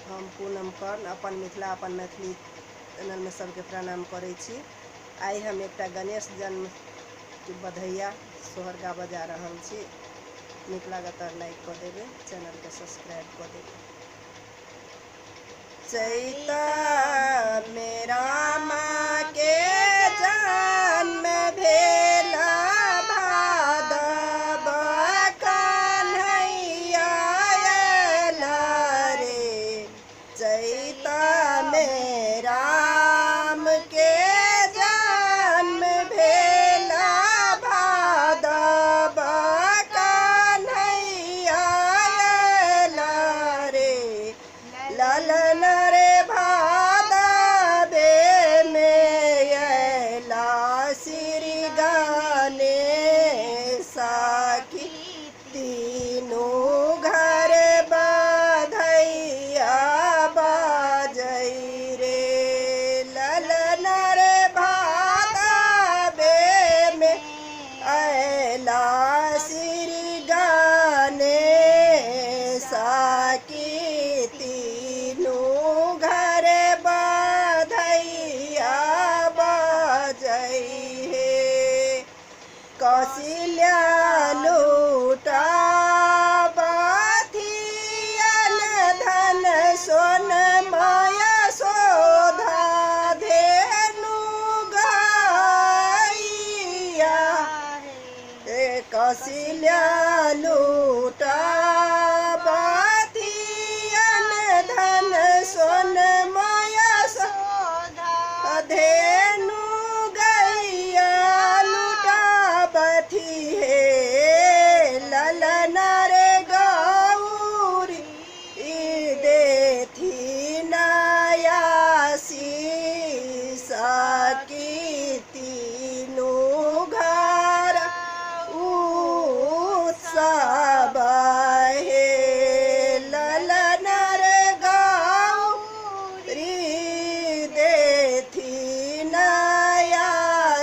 हम पूनम कर्ण अपन मिथिला अपन मैथिली चैनल में सबके प्रणाम करै छी। आई हम एकटा गणेश जन्म के बधैया सोहरगा बजा रहल छी। नीक लागत तऽ लाइक कऽ देबै, चैनल के सब्सक्राइब कऽ देबै। चैता में रामा के जन्म भेल, भादव कन्हैया आयल रे। चैता में राम के जन्म भेल, भादव कन्हैया आयल रे। ललन रे भादवे में अयला श्री गणेश की, तीनों घर बधैया बाजै रे। ललन रे भादवे में अयला श्री गणेश की, तीनों घर बधैया बाजै हे। कौशल्या लूटा बथियन धन सोनमय शोधा धेनु गैया। कौशल्या लूटा बथियन धन सोनमय शोधा धेनु गैया लूटा बथी हे। ललन रे गौरी देथी नया शीश की, तीनों घर उत्सव हे। ललन रे गौरी देथी नया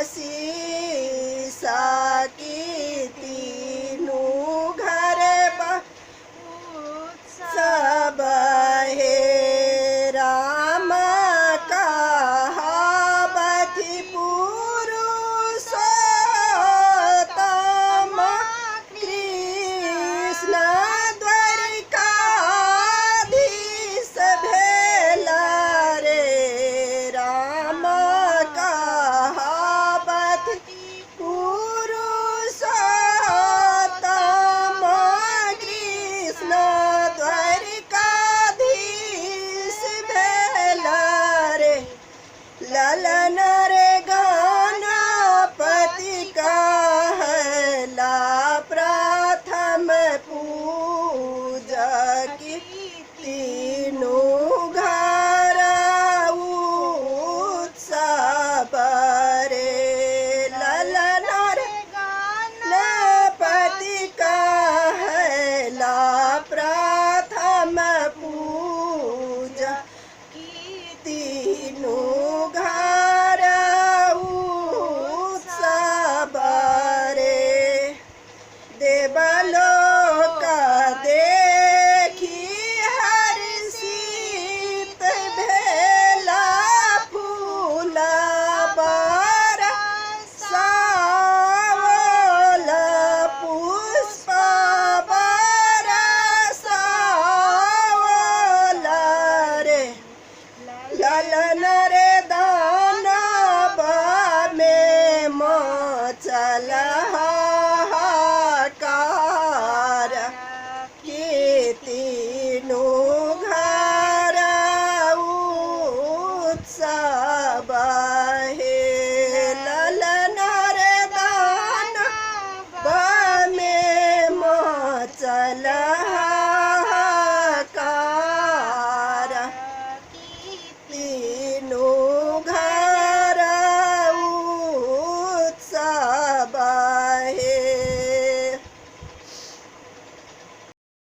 शीश की, तीनों घर उत्सव हे। राम कहावति पुरुषोत्तम, कृष्ण द्वारिकाधीश भेल रे। राम कहावति पुरुषोत्तम, कृष्ण द्वारिकाधीश भेल रे। ललन रे गणपति कहला प्रथम पूजक, तीनों घर